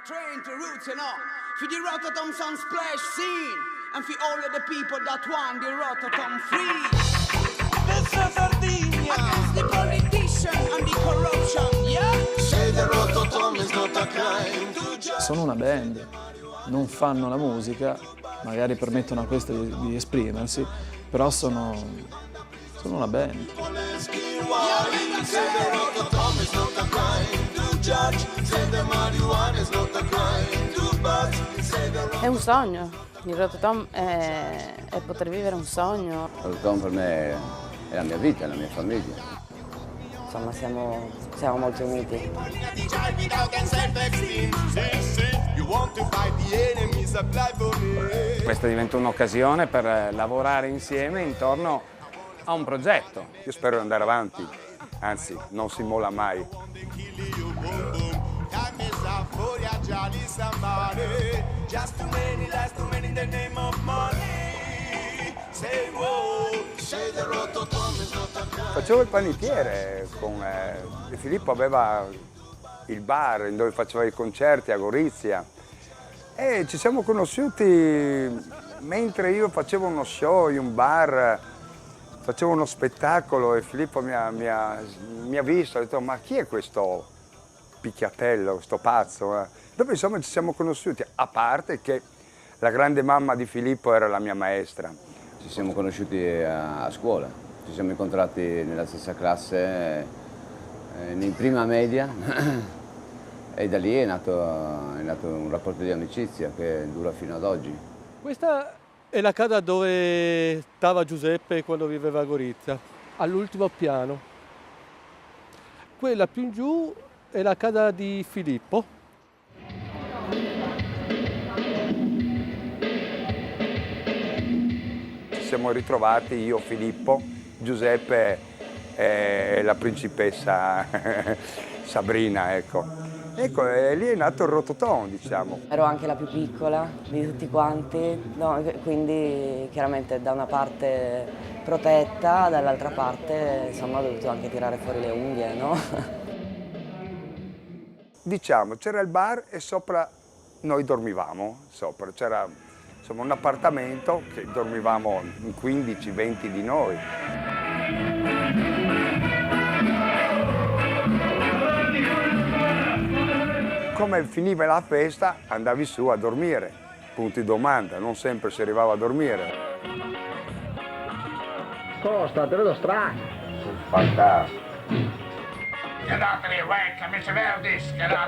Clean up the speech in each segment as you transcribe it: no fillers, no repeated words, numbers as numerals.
train to roots, you know. For the Rototom sound splash scene, and for all of the people that want the Rototom free. This is Sardinia. Against the politician and the corruption, yeah. Say the Rototom is not a crime. Sono una band, non fanno la musica, magari permettono a questa di esprimersi, però sono una band. È un sogno, il Rototom è poter vivere un sogno. Il Rototom per me è la mia vita, è la mia famiglia. Insomma, siamo molto uniti. Questa diventa un'occasione per lavorare insieme intorno a un progetto. Io spero di andare avanti, anzi non si molla mai. Facevo il panettiere, Filippo aveva il bar dove faceva i concerti a Gorizia e ci siamo conosciuti mentre io facevo uno show in un bar, facevo uno spettacolo e Filippo mi ha visto e ha detto ma chi è questo picchiatello, questo pazzo? Dopo insomma ci siamo conosciuti, a parte che la grande mamma di Filippo era la mia maestra. Ci siamo conosciuti a scuola, ci siamo incontrati nella stessa classe in prima media e da lì è nato un rapporto di amicizia che dura fino ad oggi. Questa è la casa dove stava Giuseppe quando viveva a Gorizia, all'ultimo piano. Quella più in giù è la casa di Filippo. Ci siamo ritrovati io, Filippo, Giuseppe e la principessa Sabrina, ecco. Ecco, e lì è nato il Rototom, diciamo. Ero anche la più piccola di tutti quanti, no? Quindi chiaramente da una parte protetta, dall'altra parte insomma ho dovuto anche tirare fuori le unghie, no? Diciamo, c'era il bar e sopra noi dormivamo, sopra c'era insomma un appartamento che dormivamo in 15-20 di noi. Come finiva la festa andavi su a dormire, punto di domanda, non sempre si arrivava a dormire. Costa, te lo strano. Fantastico.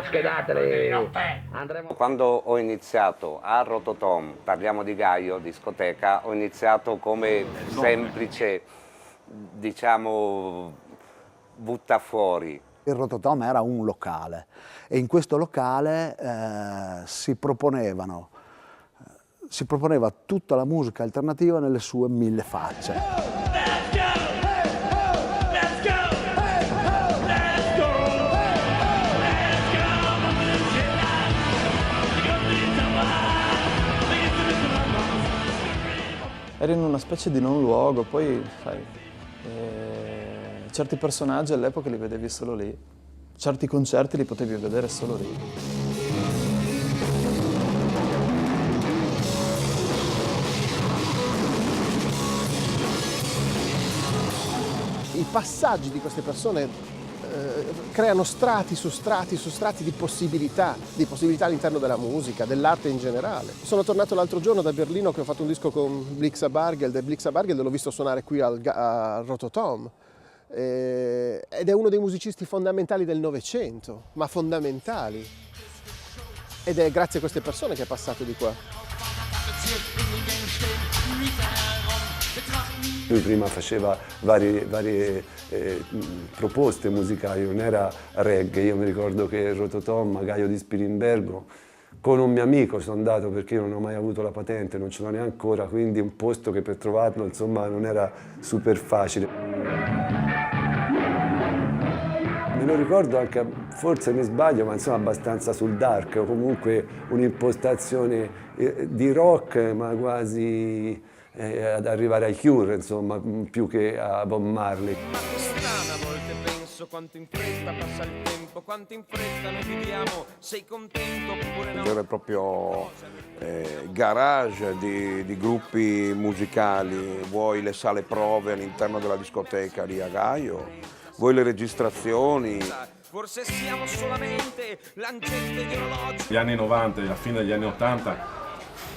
Schedateli. Quando ho iniziato a Rototom, parliamo di Gaio, discoteca, ho iniziato come semplice, diciamo, butta fuori. Il Rototom era un locale e in questo locale si proponeva tutta la musica alternativa nelle sue 1000 facce. Ero in una specie di non luogo, poi sai, certi personaggi all'epoca li vedevi solo lì, certi concerti li potevi vedere solo lì. I passaggi di queste persone creano strati su strati su strati di possibilità all'interno della musica, dell'arte in generale. Sono tornato l'altro giorno da Berlino che ho fatto un disco con Blixa Bargeld e Blixa Bargeld l'ho visto suonare qui al Rototom ed è uno dei musicisti fondamentali del Novecento, ma fondamentali. Ed è grazie a queste persone che è passato di qua. Lui prima faceva varie proposte musicali, non era reggae. Io mi ricordo che il Rototom, a Gaio di Spilimbergo, con un mio amico sono andato perché io non ho mai avuto la patente, non ce l'ho neanche ancora, quindi un posto che per trovarlo insomma non era super facile. Me lo ricordo anche, forse mi sbaglio, ma insomma abbastanza sul dark, o comunque un'impostazione di rock, ma quasi ad arrivare ai Cure, insomma, più che a Bob Marley. Strana, a volte penso adesso, quanto in fretta passa il tempo, quanto in fretta noi viviamo, sei contento oppure Un no? vero e proprio garage di gruppi musicali, vuoi le sale prove all'interno della discoteca di Agaio, vuoi le registrazioni. Forse siamo solamente lancette di orologi. Gli anni 90 e la fine degli anni 80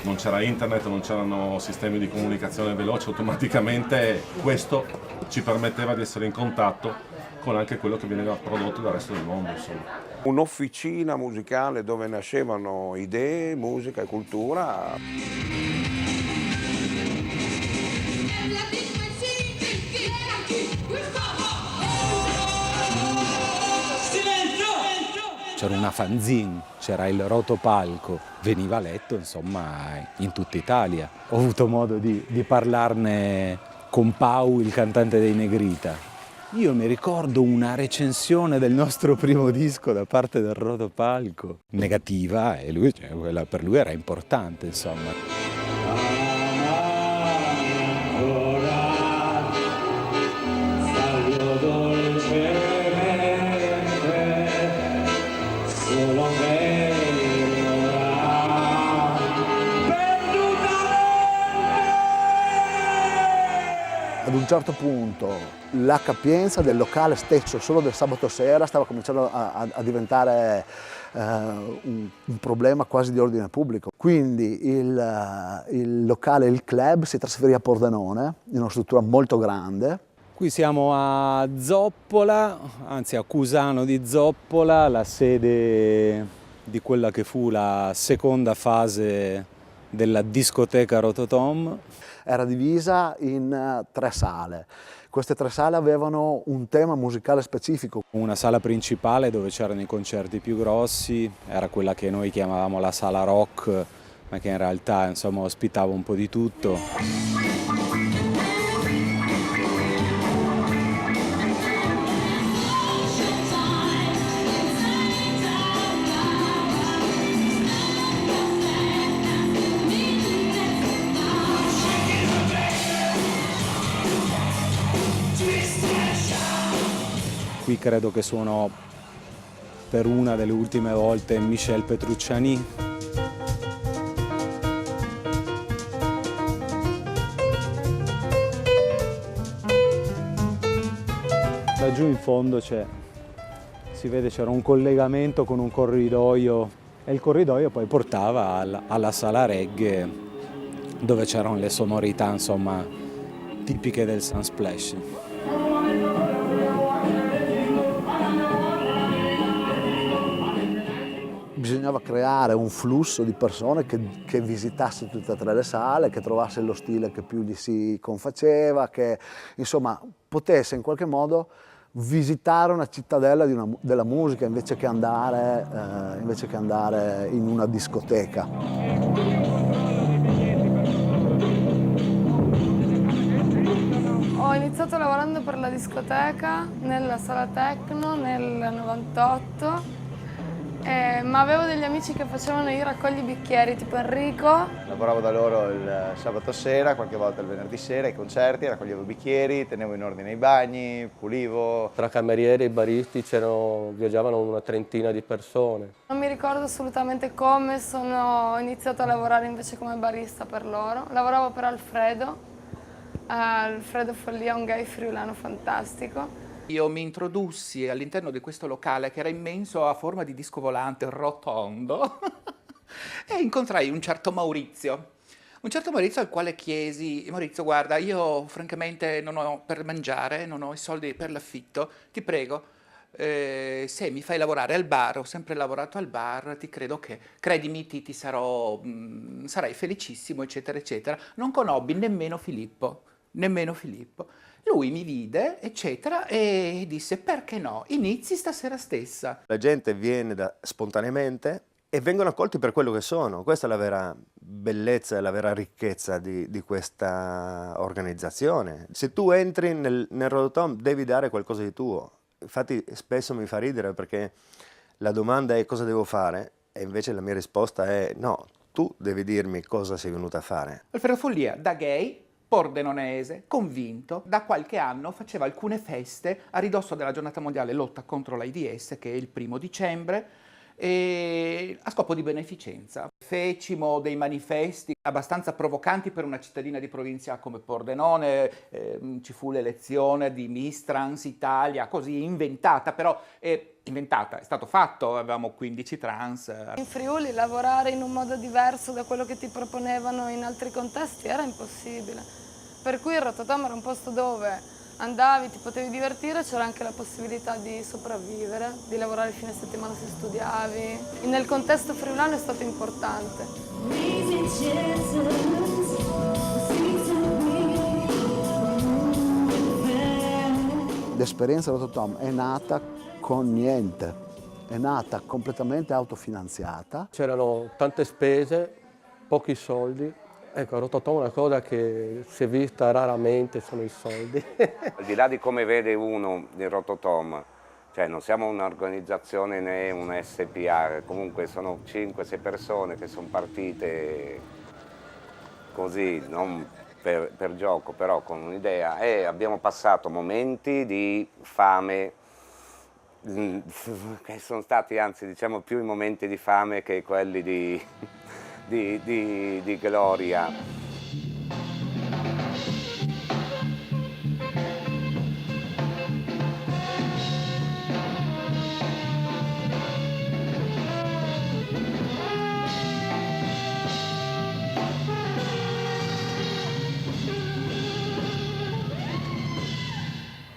non c'era internet, non c'erano sistemi di comunicazione veloci, automaticamente questo ci permetteva di essere in contatto con anche quello che veniva prodotto dal resto del mondo, insomma. Un'officina musicale dove nascevano idee, musica e cultura. C'era una fanzine, c'era il rotopalco, veniva letto insomma in tutta Italia. Ho avuto modo di parlarne con Pau, il cantante dei Negrita. Io mi ricordo una recensione del nostro primo disco da parte del rotopalco, negativa, e lui, cioè, quella per lui era importante, insomma. Ad un certo punto la capienza del locale stesso, solo del sabato sera, stava cominciando a diventare un problema quasi di ordine pubblico. Quindi il locale, il club, si trasferì a Pordenone, in una struttura molto grande. Qui siamo a Zoppola, anzi a Cusano di Zoppola, la sede di quella che fu la seconda fase della discoteca Rototom. Era divisa in 3 sale. Queste 3 sale avevano un tema musicale specifico. Una sala principale dove c'erano i concerti più grossi, era quella che noi chiamavamo la sala rock, ma che in realtà insomma ospitava un po' di tutto. Qui credo che suono per una delle ultime volte Michel Petrucciani. Laggiù in fondo si vede c'era un collegamento con un corridoio e il corridoio poi portava alla sala reggae dove c'erano le sonorità insomma tipiche del Sunsplash. Bisognava creare un flusso di persone che visitasse tutte e 3 le sale, che trovasse lo stile che più gli si confaceva, che insomma potesse in qualche modo visitare una cittadella della musica invece che andare in una discoteca. Ho iniziato lavorando per la discoteca nella sala techno nel 98. Ma avevo degli amici che facevano i raccogli bicchieri, tipo Enrico. Lavoravo da loro il sabato sera, qualche volta il venerdì sera, ai concerti, raccoglievo i bicchieri, tenevo in ordine i bagni, pulivo. Tra camerieri e baristi viaggiavano una trentina di persone. Non mi ricordo assolutamente come ho iniziato a lavorare invece come barista per loro. Lavoravo per Alfredo Follia, un gay friulano fantastico. Io mi introdussi all'interno di questo locale che era immenso a forma di disco volante rotondo e incontrai un certo Maurizio al quale chiesi: Maurizio, guarda, io francamente non ho per mangiare, non ho i soldi per l'affitto, ti prego, se mi fai lavorare al bar, ho sempre lavorato al bar, credimi, ti sarai felicissimo, eccetera, eccetera. Non conobbi nemmeno Filippo. Lui mi vide, eccetera, e disse: perché no, inizi stasera stessa. La gente viene spontaneamente e vengono accolti per quello che sono. Questa è la vera bellezza e la vera ricchezza di questa organizzazione. Se tu entri nel Rototom devi dare qualcosa di tuo. Infatti spesso mi fa ridere perché la domanda è cosa devo fare e invece la mia risposta è no, tu devi dirmi cosa sei venuta a fare. Alfredo Follia, da gay, pordenonese, convinto, da qualche anno faceva alcune feste a ridosso della giornata mondiale lotta contro l'AIDS, che è il 1° dicembre, e a scopo di beneficenza. Fecimo dei manifesti abbastanza provocanti per una cittadina di provincia come Pordenone, ci fu l'elezione di Miss Trans Italia, così inventata, però è stato fatto, avevamo 15 trans. In Friuli lavorare in un modo diverso da quello che ti proponevano in altri contesti era impossibile, per cui il Rototom era un posto dove andavi, ti potevi divertire, c'era anche la possibilità di sopravvivere, di lavorare il fine settimana se studiavi. Nel contesto friulano è stato importante. L'esperienza Rototom è nata con niente, è nata completamente autofinanziata. C'erano tante spese, pochi soldi. Ecco, a Rototom una cosa che si è vista raramente sono i soldi. Al di là di come vede uno il Rototom, cioè non siamo un'organizzazione né un SPA, comunque sono 5-6 persone che sono partite così, non per gioco, però con un'idea, e abbiamo passato momenti di fame, che sono stati anzi diciamo più i momenti di fame che quelli di gloria.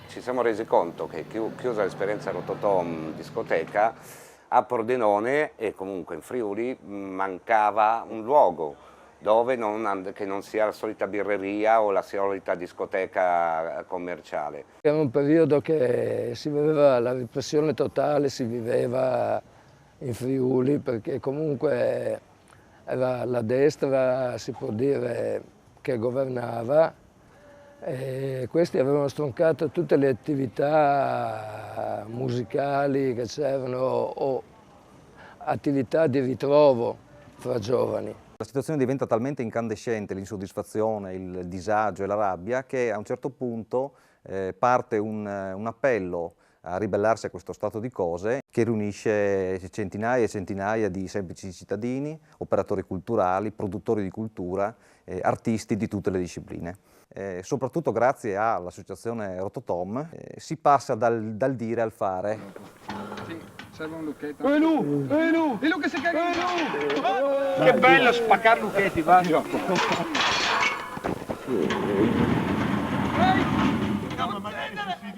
Ci siamo resi conto che chiusa l'esperienza Rototom discoteca, a Pordenone e comunque in Friuli mancava un luogo dove che non sia la solita birreria o la solita discoteca commerciale. Era un periodo che si viveva la repressione totale, si viveva in Friuli, perché comunque era la destra, si può dire, che governava, e questi avevano stroncato tutte le attività musicali che c'erano o attività di ritrovo fra giovani. La situazione diventa talmente incandescente, l'insoddisfazione, il disagio e la rabbia, che a un certo punto parte un appello a ribellarsi a questo stato di cose che riunisce centinaia e centinaia di semplici cittadini, operatori culturali, produttori di cultura, artisti di tutte le discipline. Soprattutto grazie all'associazione Rototom si passa dal dire al fare. Sì, serve un lucchetto. Lu che si caga Che bello spaccare lucchetti, va!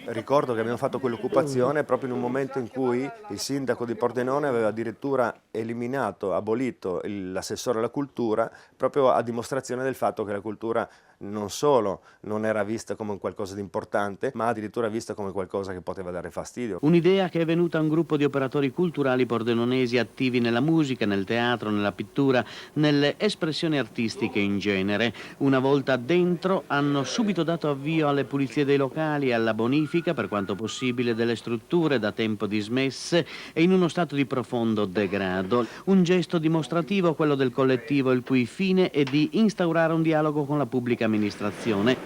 Ricordo che abbiamo fatto quell'occupazione proprio in un momento in cui il sindaco di Pordenone aveva addirittura eliminato, abolito l'assessore alla cultura, proprio a dimostrazione del fatto che la cultura non solo non era vista come qualcosa di importante, ma addirittura vista come qualcosa che poteva dare fastidio. Un'idea che è venuta a un gruppo di operatori culturali pordenonesi attivi nella musica, nel teatro, nella pittura, nelle espressioni artistiche in genere. Una volta dentro hanno subito dato avvio alle pulizie dei locali e alla bonifica, per quanto possibile, delle strutture da tempo dismesse e in uno stato di profondo degrado. Un gesto dimostrativo, quello del collettivo, il cui fine è di instaurare un dialogo con la pubblica amministrazione.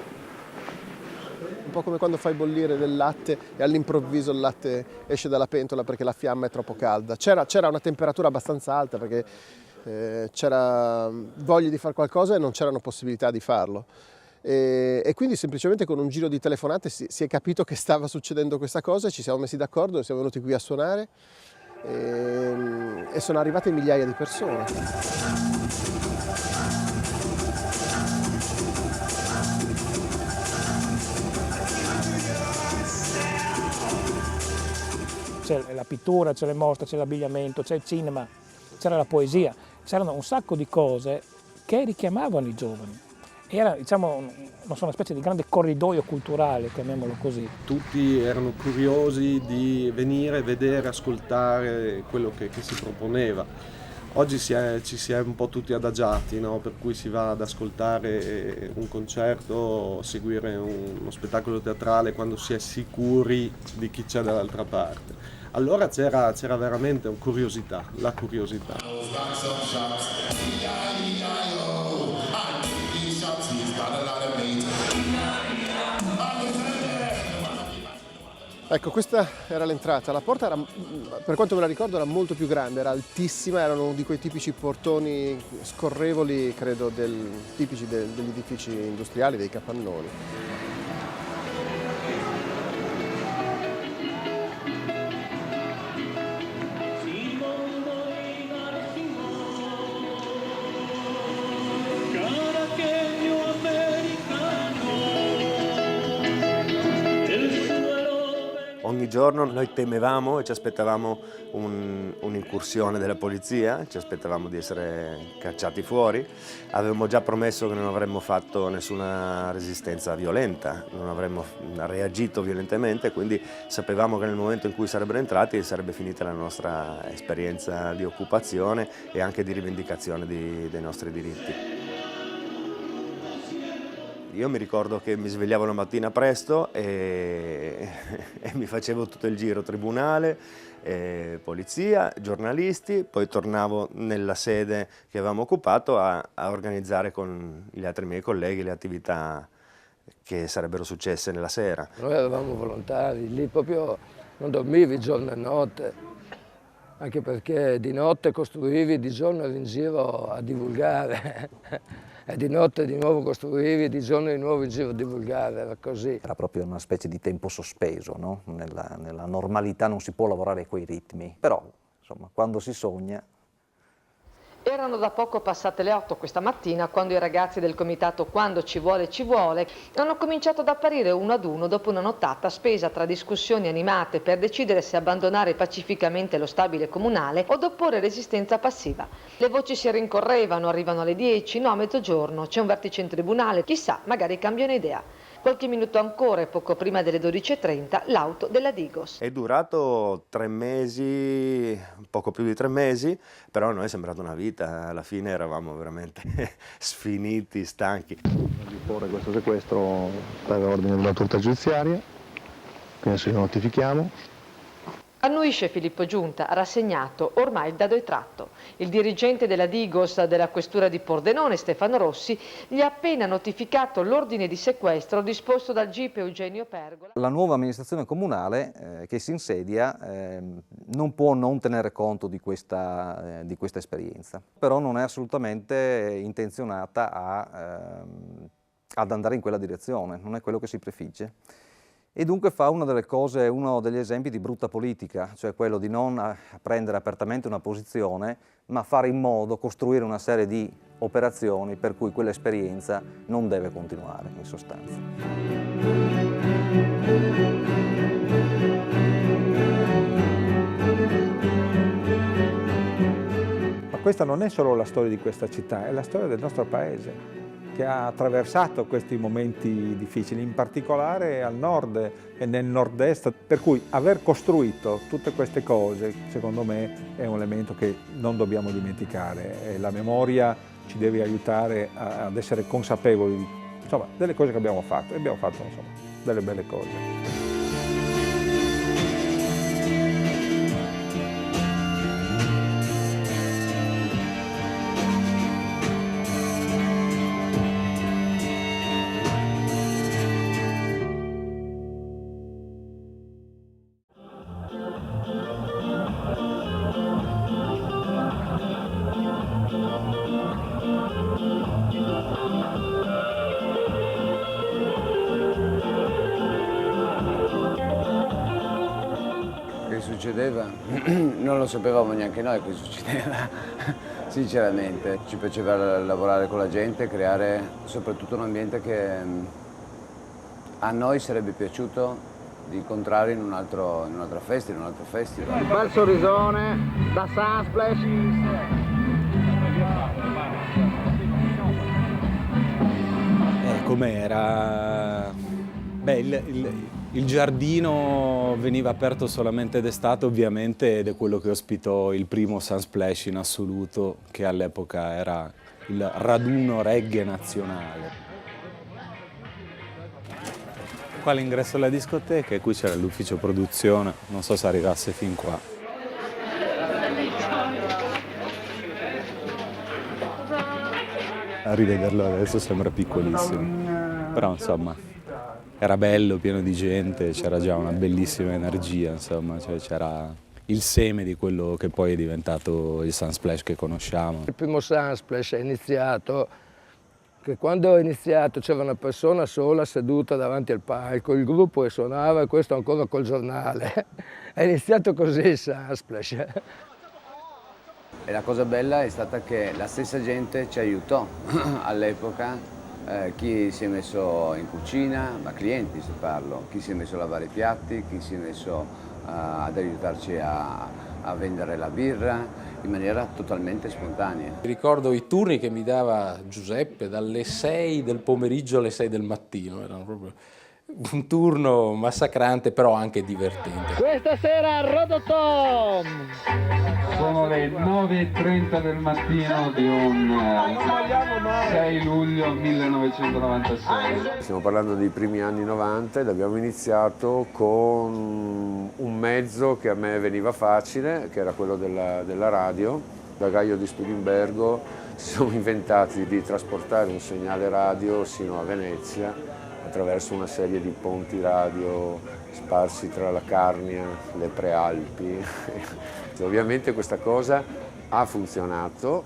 Un po' come quando fai bollire del latte e all'improvviso il latte esce dalla pentola perché la fiamma è troppo calda. C'era una temperatura abbastanza alta perché c'era voglia di fare qualcosa e non c'erano possibilità di farlo. E quindi semplicemente con un giro di telefonate si è capito che stava succedendo questa cosa, ci siamo messi d'accordo e siamo venuti qui a suonare e sono arrivate migliaia di persone. C'è la pittura, c'è le mostre, c'è l'abbigliamento, c'è il cinema, c'era la poesia, c'erano un sacco di cose che richiamavano i giovani. Era, diciamo, non so, una specie di grande corridoio culturale, chiamiamolo così. Tutti erano curiosi di venire, vedere, ascoltare quello che si proponeva. Oggi ci si è un po' tutti adagiati, no? Per cui si va ad ascoltare un concerto, seguire uno spettacolo teatrale quando si è sicuri di chi c'è dall'altra parte. Allora c'era veramente una curiosità, la curiosità. Got a lot of Ecco, questa era l'entrata. La porta era, per quanto me la ricordo, era molto più grande, era altissima, erano uno di quei tipici portoni scorrevoli, credo, tipici degli edifici industriali, dei capannoni. Ogni giorno noi temevamo e ci aspettavamo un'incursione della polizia, ci aspettavamo di essere cacciati fuori. Avevamo già promesso che non avremmo fatto nessuna resistenza violenta, non avremmo reagito violentemente, quindi sapevamo che nel momento in cui sarebbero entrati sarebbe finita la nostra esperienza di occupazione e anche di rivendicazione dei nostri diritti. Io mi ricordo che mi svegliavo la mattina presto e mi facevo tutto il giro, tribunale, polizia, giornalisti, poi tornavo nella sede che avevamo occupato a organizzare con gli altri miei colleghi le attività che sarebbero successe nella sera. Noi eravamo volontari, lì proprio non dormivi giorno e notte, anche perché di notte costruivi, di giorno eri in giro a divulgare. E di notte di nuovo costruivi, di giorno di nuovo in giro a divulgare, era così. Era proprio una specie di tempo sospeso, no? Nella normalità non si può lavorare a quei ritmi, però insomma quando si sogna. Erano da poco passate le 8 questa mattina quando i ragazzi del comitato Quando ci vuole hanno cominciato ad apparire uno ad uno dopo una nottata spesa tra discussioni animate per decidere se abbandonare pacificamente lo stabile comunale o opporre resistenza passiva. Le voci si rincorrevano, arrivano alle 10, no a mezzogiorno, c'è un vertice in tribunale, chissà, magari cambiano idea. Qualche minuto ancora e poco prima delle 12:30 l'auto della Digos. È durato 3 mesi, poco più di 3 mesi, però a noi è sembrata una vita, alla fine eravamo veramente sfiniti, stanchi. Di porre questo sequestro per ordine dell'autorità giudiziaria, quindi adesso lo notifichiamo. Annuisce Filippo Giunta, rassegnato, ormai il dado è tratto. Il dirigente della Digos della questura di Pordenone, Stefano Rossi, gli ha appena notificato l'ordine di sequestro disposto dal GIP Eugenio Pergola. La nuova amministrazione comunale che si insedia non può non tenere conto di questa esperienza, però non è assolutamente intenzionata ad andare in quella direzione, non è quello che si prefigge. E dunque fa una delle cose, uno degli esempi di brutta politica, cioè quello di non prendere apertamente una posizione, ma fare in modo, costruire una serie di operazioni per cui quell'esperienza non deve continuare, in sostanza. Ma questa non è solo la storia di questa città, è la storia del nostro paese, che ha attraversato questi momenti difficili, in particolare al nord e nel nord-est, per cui aver costruito tutte queste cose, secondo me, è un elemento che non dobbiamo dimenticare e la memoria ci deve aiutare ad essere consapevoli, insomma, delle cose che abbiamo fatto, e abbiamo fatto, insomma, delle belle cose. Succedeva, non lo sapevamo neanche noi che succedeva, sinceramente. Ci piaceva lavorare con la gente, creare soprattutto un ambiente che a noi sarebbe piaciuto di incontrare in un altro festival. Un bel sorrisone da Sunsplash. Com'era? Beh, il giardino veniva aperto solamente d'estate, ovviamente, ed è quello che ospitò il primo Sunsplash in assoluto, che all'epoca era il raduno reggae nazionale. Qua l'ingresso alla discoteca e qui c'era l'ufficio produzione, non so se arrivasse fin qua. A rivederlo adesso sembra piccolissimo, però insomma era bello, pieno di gente, c'era già una bellissima energia, insomma, cioè c'era il seme di quello che poi è diventato il Sunsplash che conosciamo. Il primo Sunsplash è iniziato che quando è iniziato c'era una persona sola seduta davanti al palco, il gruppo che suonava, e questo ancora col giornale. È iniziato così il Sunsplash. E la cosa bella è stata che la stessa gente ci aiutò all'epoca, chi si è messo in cucina, ma clienti se parlo, chi si è messo a lavare i piatti, chi si è messo ad aiutarci a vendere la birra in maniera totalmente spontanea. Ricordo i turni che mi dava Giuseppe dalle 6 del pomeriggio alle 6 del mattino, erano proprio un turno massacrante però anche divertente. Questa sera Rototom! Sono le 9:30 del mattino di un 6 luglio 1996. Stiamo parlando dei primi anni 90 ed abbiamo iniziato con un mezzo che a me veniva facile, che era quello della radio. Da Gaio di Spilimbergo ci siamo inventati di trasportare un segnale radio sino a Venezia attraverso una serie di ponti radio sparsi tra la Carnia, le Prealpi. Ovviamente questa cosa ha funzionato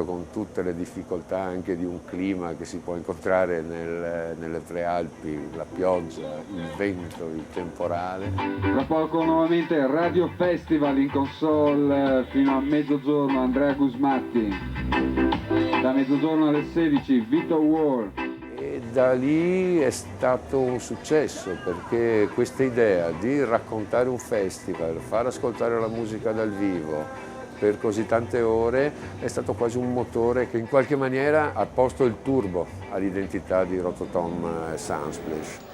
con tutte le difficoltà anche di un clima che si può incontrare nelle Prealpi, la pioggia, il vento, il temporale. Tra poco nuovamente Radio Festival in console fino a mezzogiorno, Andrea Gusmatti. Da mezzogiorno alle 16, Vito War. E da lì è stato un successo perché questa idea di raccontare un festival, far ascoltare la musica dal vivo per così tante ore è stato quasi un motore che in qualche maniera ha posto il turbo all'identità di Rototom Sunsplash.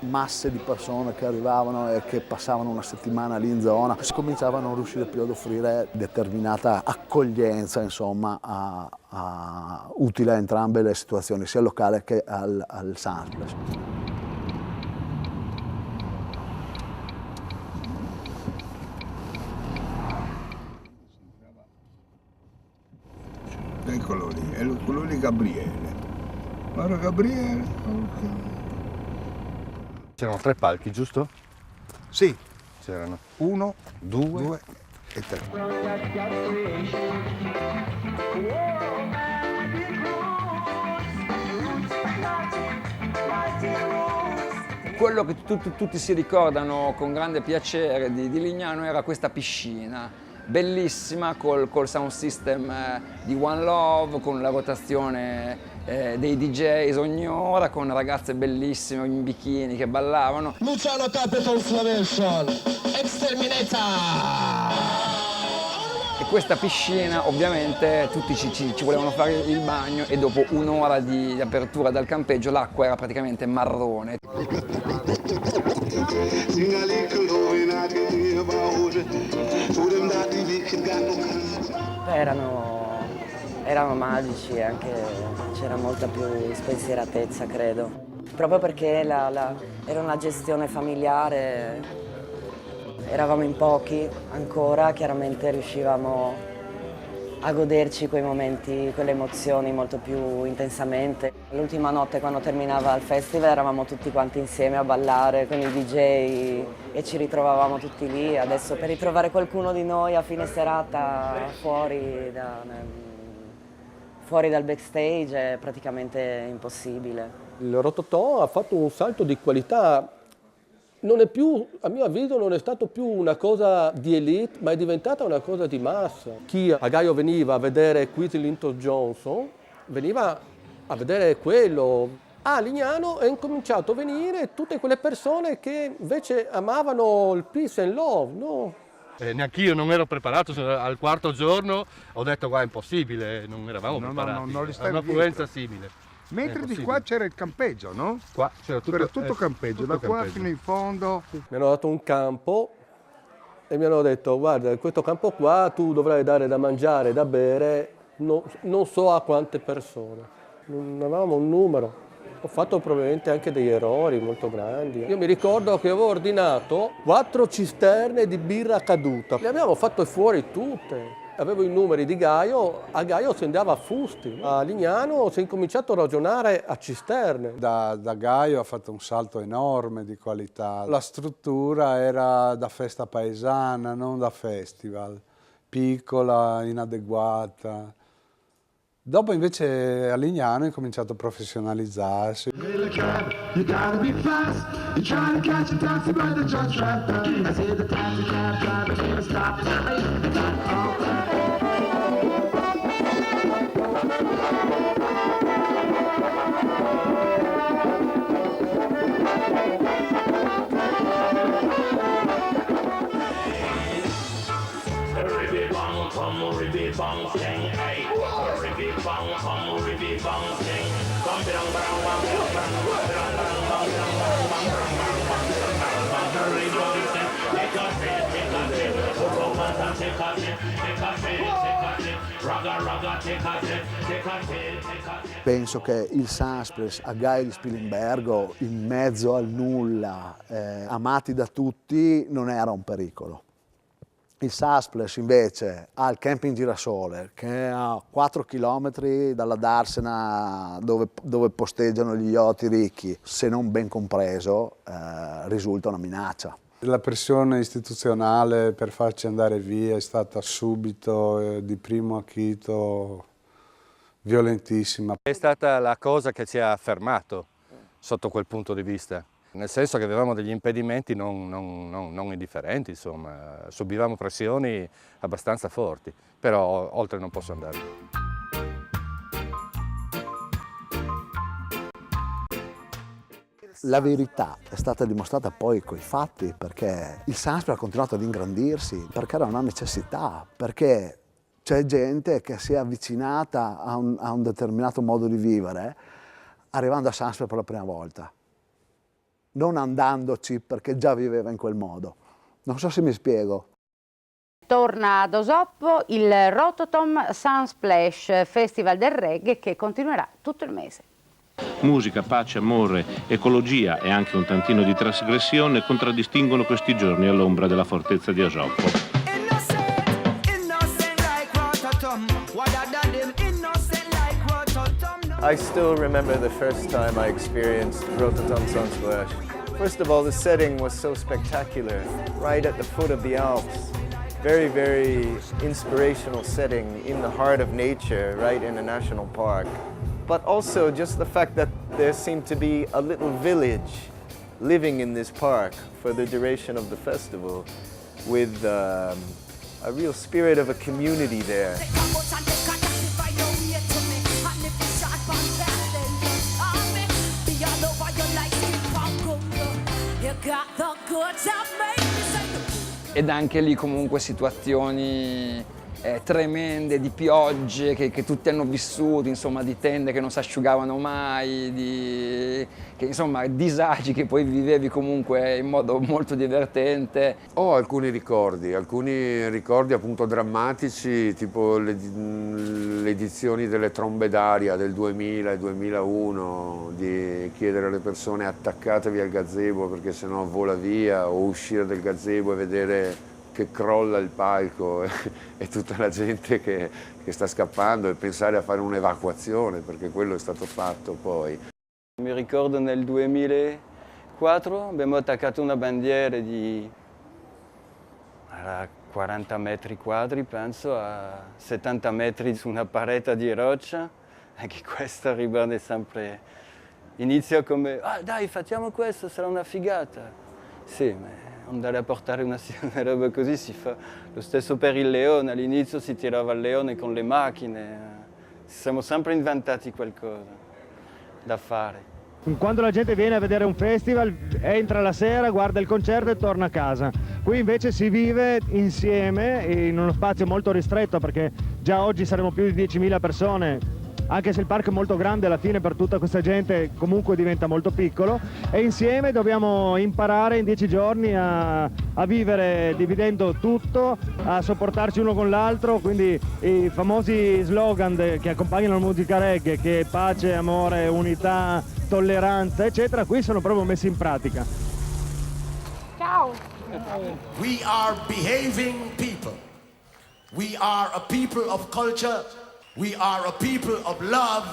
Masse di persone che arrivavano e che passavano una settimana lì in zona, si cominciava a non riuscire più ad offrire determinata accoglienza, insomma, utile a entrambe le situazioni, sia al locale che al Sunsplash. Eccolo lì, è quello lì Gabriele. Guarda Gabriele. Okay. C'erano 3 palchi, giusto? Sì. C'erano 1, 2 e 3. Quello che tutti si ricordano con grande piacere di Lignano era questa piscina, bellissima col sound system di One Love, con la rotazione dei DJs ogni ora, con ragazze bellissime in bikini che ballavano. Luciano Capital Flavation, Exterminator! E questa piscina ovviamente tutti ci volevano fare il bagno e dopo un'ora di apertura dal campeggio l'acqua era praticamente marrone. Erano magici e anche c'era molta più spensieratezza, credo. Proprio perché era una gestione familiare, eravamo in pochi ancora, chiaramente riuscivamo a goderci quei momenti, quelle emozioni molto più intensamente. L'ultima notte quando terminava il festival eravamo tutti quanti insieme a ballare con i DJ e ci ritrovavamo tutti lì. Adesso per ritrovare qualcuno di noi a fine serata fuori dal backstage è praticamente impossibile. Il Rototom ha fatto un salto di qualità, non è più, a mio avviso non è stato più una cosa di elite, ma è diventata una cosa di massa. Chi a Gaio veniva a vedere Quincy Linton-Johnson, veniva a vedere quello. A Lignano è incominciato a venire tutte quelle persone che invece amavano il peace and love, no? Neanch'io non ero preparato, al quarto giorno ho detto guarda è impossibile, non eravamo preparati, non li stai un'affluenza simile. Mentre di qua c'era il campeggio, no? Qua c'era tutto campeggio, da qua fino in fondo. Mi hanno dato un campo e mi hanno detto guarda questo campo qua tu dovrai dare da mangiare, da bere, non so a quante persone, non avevamo un numero. Ho fatto probabilmente anche degli errori molto grandi. Io mi ricordo che avevo ordinato 4 cisterne di birra caduta. Le abbiamo fatte fuori tutte. Avevo i numeri di Gaio, a Gaio si andava a fusti, a Lignano si è incominciato a ragionare a cisterne. Da Gaio ha fatto un salto enorme di qualità. La struttura era da festa paesana, non da festival, piccola, inadeguata. Dopo invece a Lignano è cominciato a professionalizzarsi. Penso che il Sunsplash a Gaio di Spilimbergo, in mezzo al nulla, amati da tutti, non era un pericolo. Il Sunsplash invece al Camping Girasole, che è a 4 km dalla Darsena dove posteggiano gli yacht ricchi, se non ben compreso, risulta una minaccia. La pressione istituzionale per farci andare via è stata subito, di primo acchito, violentissima. È stata la cosa che ci ha fermato sotto quel punto di vista. Nel senso che avevamo degli impedimenti non indifferenti, insomma, subivamo pressioni abbastanza forti, però oltre non posso andare. La verità è stata dimostrata poi coi fatti, perché il Sunsplash ha continuato ad ingrandirsi, perché era una necessità, perché c'è gente che si è avvicinata a un determinato modo di vivere arrivando a Sunsplash per la prima volta. Non andandoci perché già viveva in quel modo. Non so se mi spiego. Torna ad Osoppo il Rototom Sunsplash Festival del Reggae che continuerà tutto il mese. Musica, pace, amore, ecologia e anche un tantino di trasgressione contraddistinguono questi giorni all'ombra della fortezza di Osoppo. I still remember the first time I experienced Rototom Sunsplash. First of all, the setting was so spectacular, right at the foot of the Alps. Very, very inspirational setting in the heart of nature, right in a national park. But also just the fact that there seemed to be a little village living in this park for the duration of the festival with a real spirit of a community there. Ed anche lì comunque situazioni tremende di piogge che tutti hanno vissuto, insomma, di tende che non si asciugavano mai, insomma disagi che poi vivevi comunque in modo molto divertente. Ho alcuni ricordi appunto drammatici, tipo le edizioni delle trombe d'aria del 2000 e 2001, di chiedere alle persone attaccatevi al gazebo perché sennò vola via, o uscire del gazebo e vedere che crolla il palco e tutta la gente che sta scappando, e pensare a fare un'evacuazione, perché quello è stato fatto poi. Mi ricordo nel 2004 abbiamo attaccato una bandiera di 40 metri quadri, penso, a 70 metri su una parete di roccia, e che questa rimane sempre, inizia come dai facciamo questo, sarà una figata. Sì, ma andare a portare una roba così si fa. Lo stesso per il leone, all'inizio si tirava il leone con le macchine, ci siamo sempre inventati qualcosa da fare. Quando la gente viene a vedere un festival, entra la sera, guarda il concerto e torna a casa. Qui invece si vive insieme in uno spazio molto ristretto, perché già oggi saremo più di 10.000 persone. Anche se il parco è molto grande, alla fine per tutta questa gente comunque diventa molto piccolo, e insieme dobbiamo imparare in 10 giorni a vivere dividendo tutto, a sopportarci uno con l'altro, quindi i famosi slogan che accompagnano la musica reggae, che pace, amore, unità, tolleranza, eccetera, qui sono proprio messi in pratica. Ciao! We are behaving people. We are a people of culture. We are a people of love.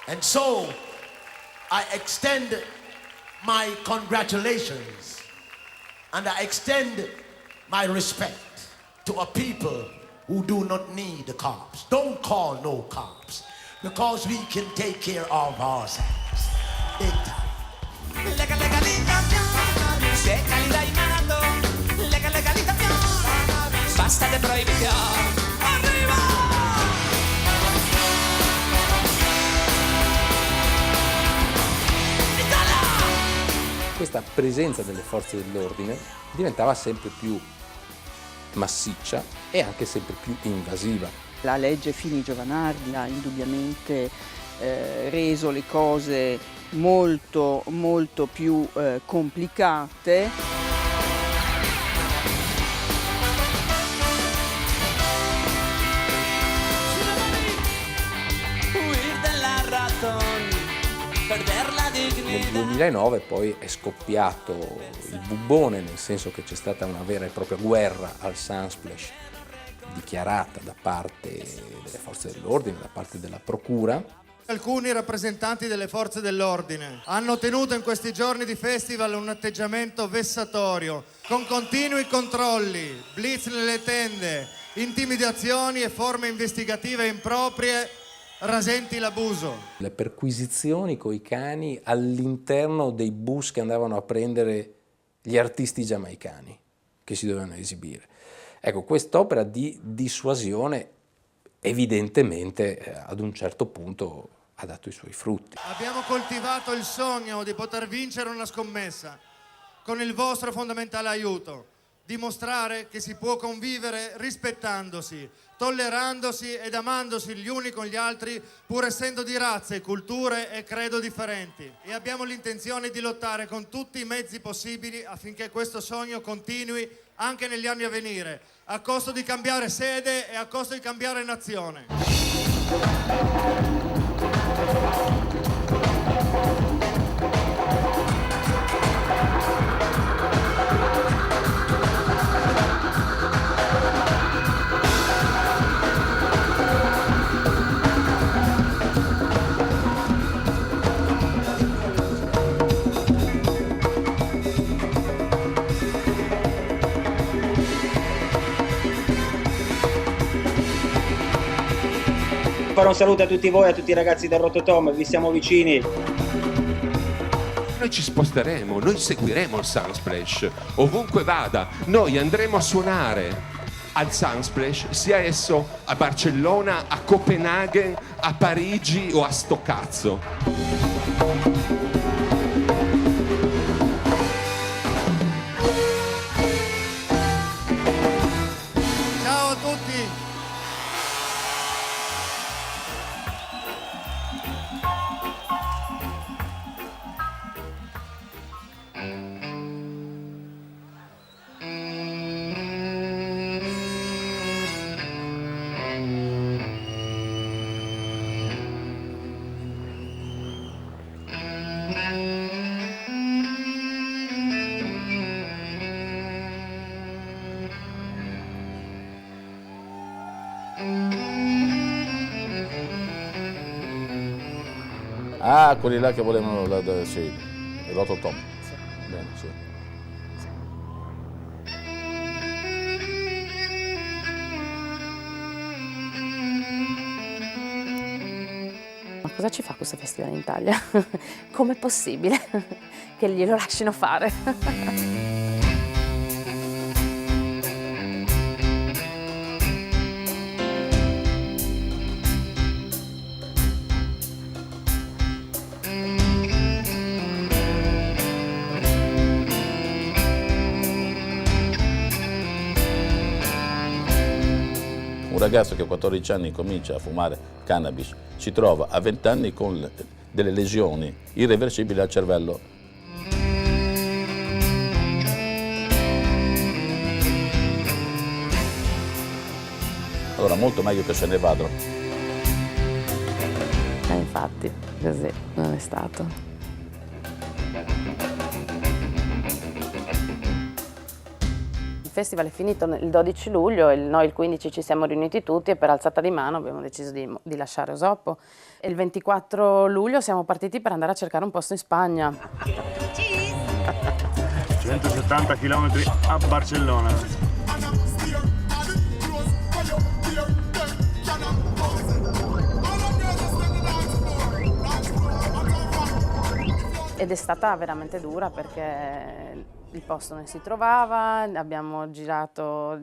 And so I extend my congratulations and I extend my respect to a people who do not need the cops. Don't call no cops, because we can take care of ourselves. Big time. Basta de prohibición. Questa presenza delle forze dell'ordine diventava sempre più massiccia e anche sempre più invasiva. La legge Fini-Giovanardi ha indubbiamente reso le cose molto più complicate. Nel 2009 poi è scoppiato il bubbone, nel senso che c'è stata una vera e propria guerra al Sunsplash dichiarata da parte delle forze dell'ordine, da parte della procura. Alcuni rappresentanti delle forze dell'ordine hanno tenuto in questi giorni di festival un atteggiamento vessatorio, con continui controlli, blitz nelle tende, intimidazioni e forme investigative improprie rasenti l'abuso. Le perquisizioni coi cani all'interno dei bus che andavano a prendere gli artisti giamaicani che si dovevano esibire. Ecco, quest'opera di dissuasione evidentemente ad un certo punto ha dato i suoi frutti. Abbiamo coltivato il sogno di poter vincere una scommessa con il vostro fondamentale aiuto. Dimostrare che si può convivere rispettandosi, tollerandosi ed amandosi gli uni con gli altri, pur essendo di razze, culture e credo differenti. E abbiamo l'intenzione di lottare con tutti i mezzi possibili affinché questo sogno continui anche negli anni a venire, a costo di cambiare sede e a costo di cambiare nazione. Fare un saluto a tutti voi, a tutti i ragazzi del Rototom, vi siamo vicini. Noi ci sposteremo, noi seguiremo il Sunsplash, ovunque vada, noi andremo a suonare al Sunsplash, sia esso a Barcellona, a Copenaghen, a Parigi o a sto cazzo. Ciao a tutti! Ah, quelli là che volevano, sì, il Rototom. Bene, sì. Ma cosa ci fa questo festival in Italia? Com'è possibile che glielo lasciano fare? Un ragazzo che a 14 anni comincia a fumare cannabis si trova a 20 anni con delle lesioni irreversibili al cervello. Allora molto meglio che se ne vadano. Infatti, così non è stato. festival è finito il 12 luglio e noi il 15 ci siamo riuniti tutti e per alzata di mano abbiamo deciso di lasciare Osoppo. E il 24 luglio siamo partiti per andare a cercare un posto in Spagna. 170 km a Barcellona. Ed è stata veramente dura perché il posto non si trovava, abbiamo girato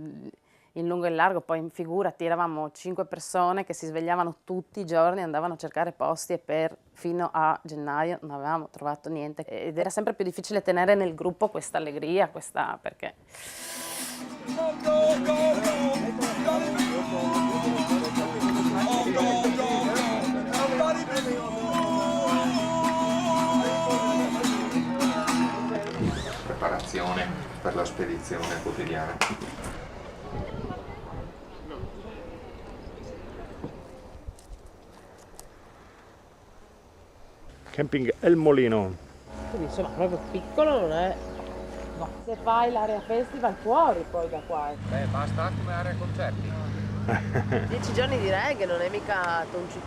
in lungo e in largo, poi figurati, eravamo 5 persone che si svegliavano tutti i giorni, andavano a cercare posti e fino a gennaio non avevamo trovato niente. Ed era sempre più difficile tenere nel gruppo questa allegria, perché... Preparazione per la spedizione quotidiana. Camping El Molino. Quindi insomma proprio piccolo non è. No. Se fai l'area festival fuori poi da qua. Beh, basta come area concerti. 10 giorni di reggae non è mica tonci.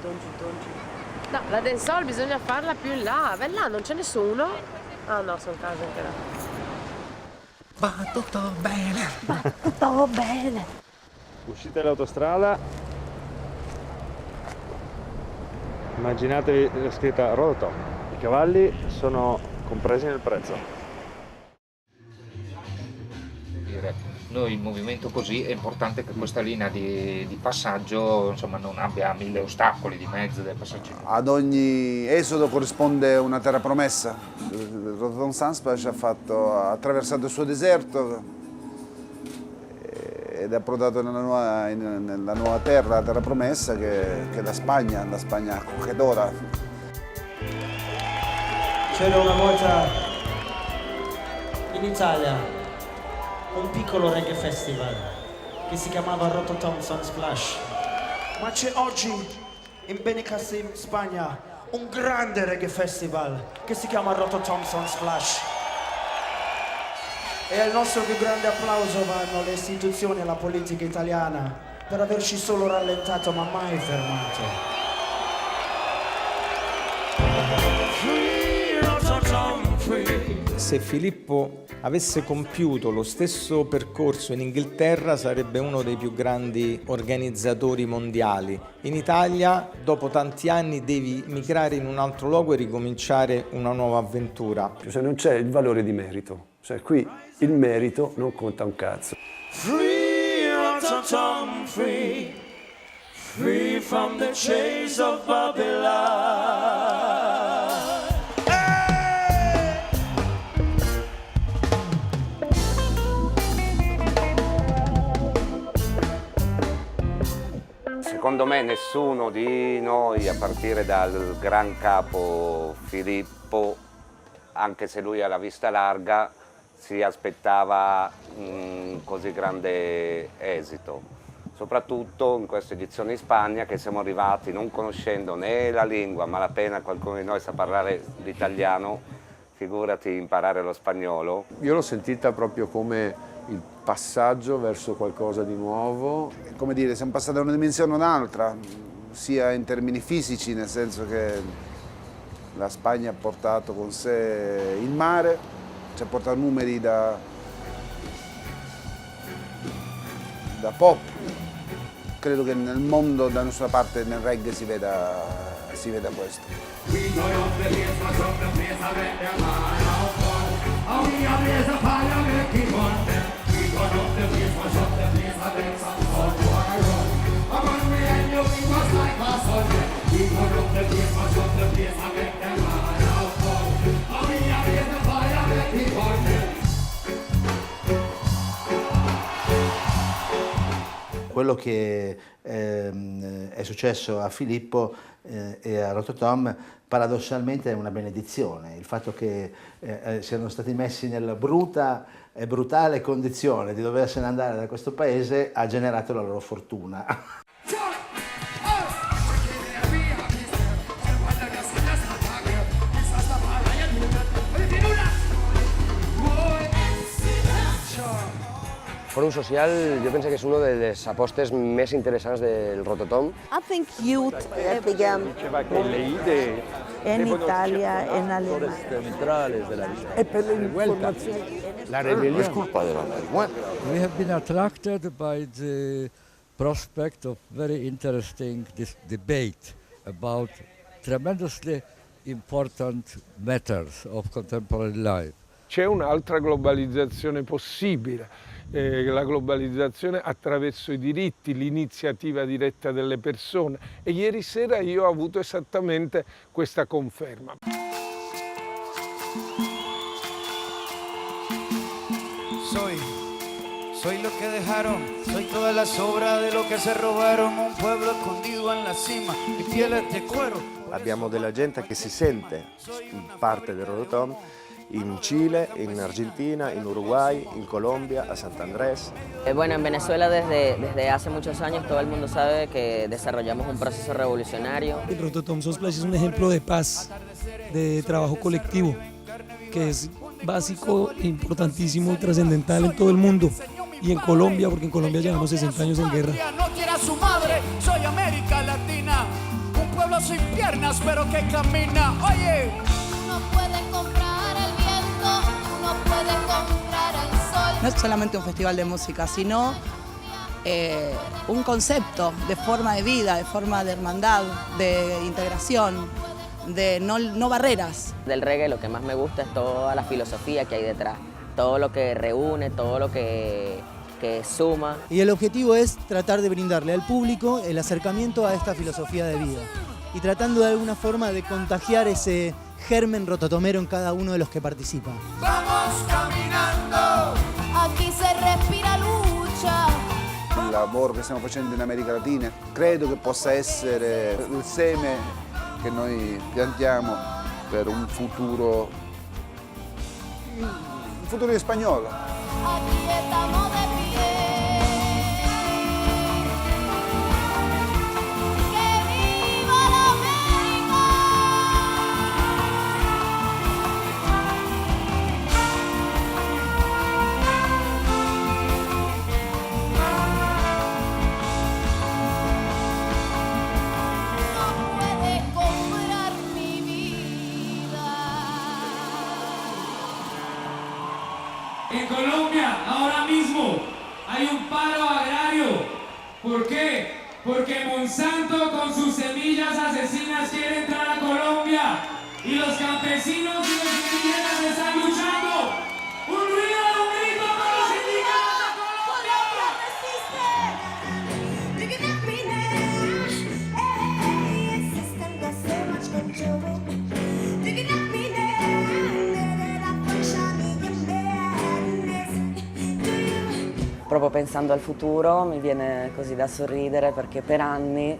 No, la dancehall bisogna farla più in là. Beh, là non c'è nessuno. Ah no, sono case anche là. Va tutto bene. Va tutto bene. Uscite dall'autostrada. Immaginatevi la scritta Rototom. I cavalli sono compresi nel prezzo. Noi il movimento così è importante che questa linea di passaggio insomma non abbia 1000 ostacoli di mezzo del passaggio. Ad ogni esodo corrisponde una terra promessa. Il Rototom Sunsplash ha attraversato il suo deserto ed è approdato nella nuova terra, la terra promessa che è la Spagna accogliedora. C'era una volta in Italia un piccolo reggae festival che si chiamava Rototom Sunsplash. Ma c'è oggi in Benicassim, Spagna, un grande reggae festival che si chiama Rototom Sunsplash. E al nostro più grande applauso vanno le istituzioni e la politica italiana per averci solo rallentato ma mai fermato. Se Filippo avesse compiuto lo stesso percorso in Inghilterra sarebbe uno dei più grandi organizzatori mondiali. In Italia, dopo tanti anni, devi migrare in un altro luogo e ricominciare una nuova avventura. Cioè non c'è il valore di merito, cioè qui il merito non conta un cazzo. Free, Rototom, free, free from the chains of Babylon. Secondo me nessuno di noi, a partire dal gran capo Filippo, anche se lui ha la vista larga, si aspettava un così grande esito. Soprattutto in questa edizione in Spagna, che siamo arrivati non conoscendo né la lingua, ma appena qualcuno di noi sa parlare l'italiano, figurati imparare lo spagnolo. Io l'ho sentita proprio come il passaggio verso qualcosa di nuovo. Come dire, siamo passati da una dimensione a un'altra, sia in termini fisici, nel senso che la Spagna ha portato con sé il mare, ci ha portato numeri da pop. Credo che nel mondo, da nessuna parte nel reggae si veda questo. Quello che è successo a Filippo e a Rototom paradossalmente è una benedizione. Il fatto che siano stati messi nella brutta e brutale condizione di doversene andare da questo paese ha generato la loro fortuna. Fòrum Social jo penso que és una de les apostes més interessants del Rototom. I think youth began in Italia, in Alemania. E per le informazioni. La rebellione. Es culpa de la marihuana. We have been attracted by the prospect of very interesting debate about tremendously important matters of contemporary life. C'è un'altra globalizzazione possibile, la globalizzazione attraverso i diritti, l'iniziativa diretta delle persone, e ieri sera io ho avuto esattamente questa conferma. Soy lo que dejaron, soy todas las obras de lo que se robaron, un pueblo escondido en la cima, mi piel es de cuero. Abbiamo della gente che si sente parte del Rototom in Chile, en Argentina, en Uruguay, en Colombia, a Sant Andrés. Bueno, en Venezuela desde hace muchos años todo el mundo sabe que desarrollamos un proceso revolucionario. El Rototom Sunsplash es un ejemplo de paz, de trabajo colectivo, que es básico, importantísimo y trascendental en todo el mundo. Y en Colombia, porque en Colombia llevamos 60 años en guerra. No quiere a su madre, soy América Latina, un pueblo sin piernas pero que camina. Oye, Uno puede comprar el viento, uno puede comprar el sol. No es solamente un festival de música, sino un concepto de forma de vida, de forma de hermandad, de integración, de no barreras. Del reggae lo que más me gusta es toda la filosofía que hay detrás, todo lo que reúne, todo lo que suma. Y el objetivo es tratar de brindarle al público el acercamiento a esta filosofía de vida y tratando de alguna forma de contagiar ese germen rototomero en cada uno de los que participan. vamos caminando. Aquí se respira lucha. Il lavoro che stiamo facendo in America Latina credo che possa essere il seme che noi piantiamo per un futuro in spagnolo. Aquí estamos de pie. ¡Que viva la América! No puede comprar mi vida. En Colombia, ahora mismo, hay un paro agrario. ¿Por qué? Porque Monsanto con sus semillas asesinas quiere entrar a Colombia y los campesinos y los indígenas están luchando. ¡Un ruido, un grito con los sindicatos de Colombia! Proprio pensando al futuro mi viene così da sorridere perché per anni,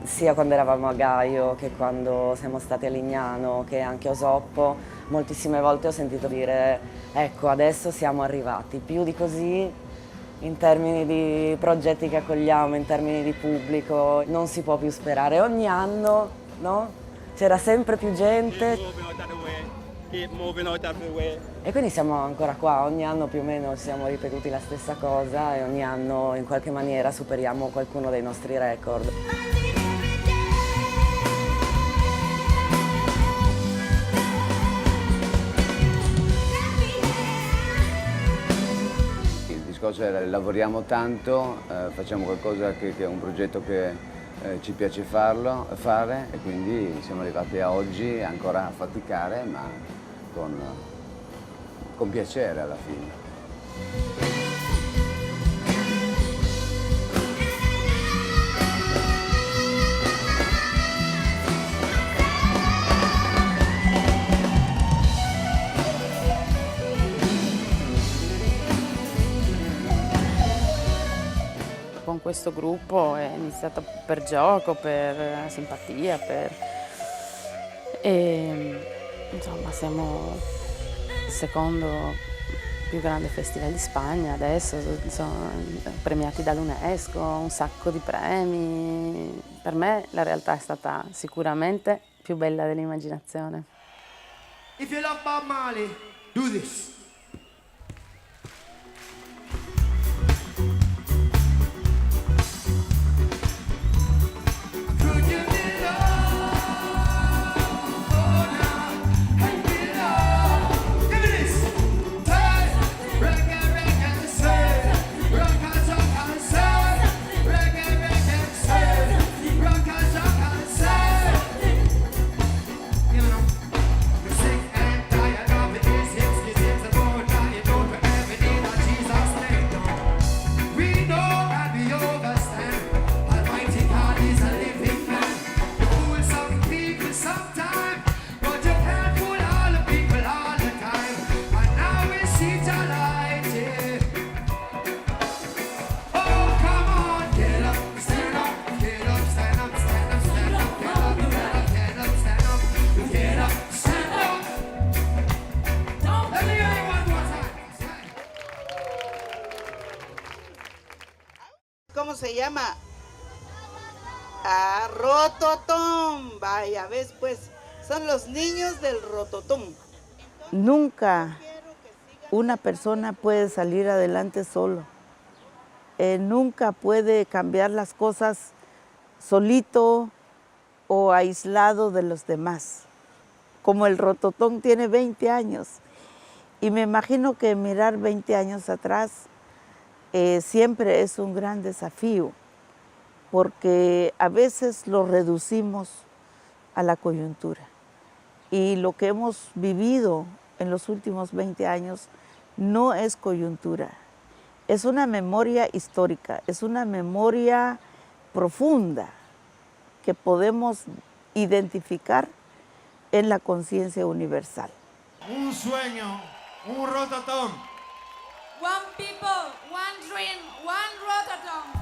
sia quando eravamo a Gaio che quando siamo stati a Lignano che anche a Osoppo, moltissime volte ho sentito dire ecco adesso siamo arrivati, più di così in termini di progetti che accogliamo, in termini di pubblico, non si può più sperare. Ogni anno, no? C'era sempre più gente. E quindi siamo ancora qua, ogni anno più o meno siamo ripetuti la stessa cosa e ogni anno in qualche maniera superiamo qualcuno dei nostri record. Il discorso è lavoriamo tanto, facciamo qualcosa che è un progetto che ci piace fare e quindi siamo arrivati a oggi ancora a faticare ma con piacere alla fine. Con questo gruppo è iniziato per gioco, per simpatia, insomma siamo il secondo più grande festival di Spagna adesso, sono premiati dall'UNESCO, un sacco di premi. Per me la realtà è stata sicuramente più bella dell'immaginazione. If you love Bob Marley, do this. ¿cómo se llama? Ah, Rototom. Vaya, ves, pues, son los niños del Rototom. Nunca una persona puede salir adelante solo. Nunca puede cambiar las cosas solito o aislado de los demás. Como el Rototom tiene 20 años. Y me imagino que mirar 20 años atrás siempre es un gran desafío, porque a veces lo reducimos a la coyuntura. Y lo que hemos vivido en los últimos 20 años no es coyuntura, es una memoria histórica, es una memoria profunda que podemos identificar en la conciencia universal. Un sueño, un Rototom. One people, one dream, one Rototom.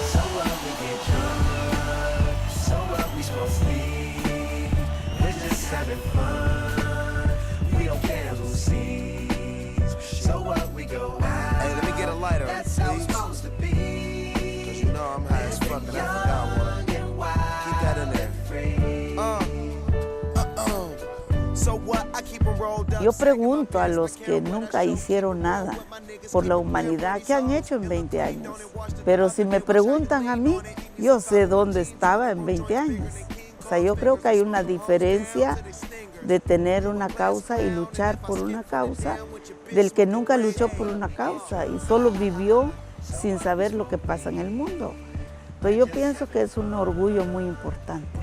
So what we get drunk, so what we smoke weed, we're just having fun, we don't care who sees, so what we go out, hey, let me get a lighter, that's how it's supposed to be, cause you know I'm high as fuck and I forgot one, keep that in there. Yo pregunto a los que nunca hicieron nada por la humanidad, ¿qué han hecho en 20 años? Pero si me preguntan a mí, yo sé dónde estaba en 20 años. O sea, yo creo que hay una diferencia de tener una causa y luchar por una causa, del que nunca luchó por una causa y solo vivió sin saber lo que pasa en el mundo. Pero yo pienso que es un orgullo muy importante.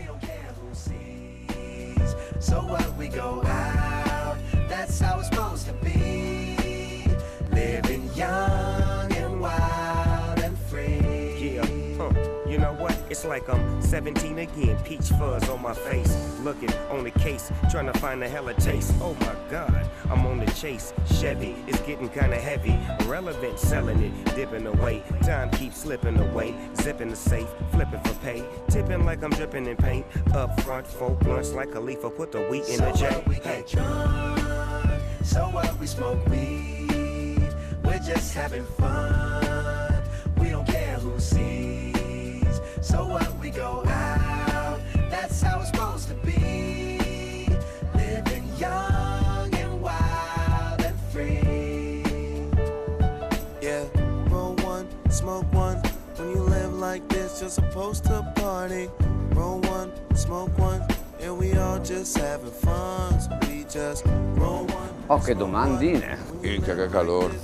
So what we go out, that's how it's supposed to be, living young and wild and free. Yeah, you know what? It's like I'm 17 again, peach fuzz on my face, looking on the case, trying to find a hella taste. Oh my God, I'm on the chase. Chevy, it's getting kinda heavy, irrelevant, selling it, dipping away. Time keeps slipping away, zipping the safe, flipping for pay, tipping like I'm dripping in paint. Up front, 4 blunts like a leaf, put the wheat in the J. So what we get drunk, so what we smoke weed, we're just having fun, we don't care who sees. So what we go out, that's how it's supposed to be, living young and wild and free. Yeah, roll one, smoke one, when you live like this, you're supposed to party. Roll one, smoke one, and we all just having fun, so we just roll one. Oh, che domandine! Che calore!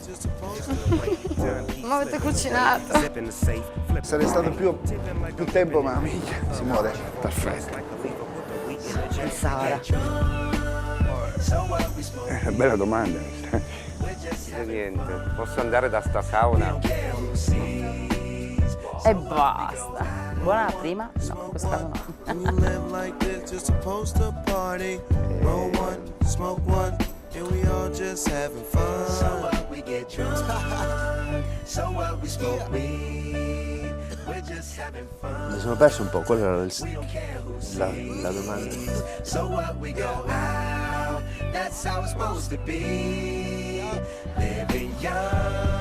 Ma avete cucinato? Sarei stato più tempo, ma minchia, si muore. Perfetto. Sara. Bella domanda. E niente, posso andare da sta sauna? E basta. Buona la prima? No, in questo caso no. And we all just having fun. So what we get drunk, so what we smoke weed, we're just having fun. Mi sono perso un po', quella era la domanda. So what we go out, that's how it's supposed to be, living young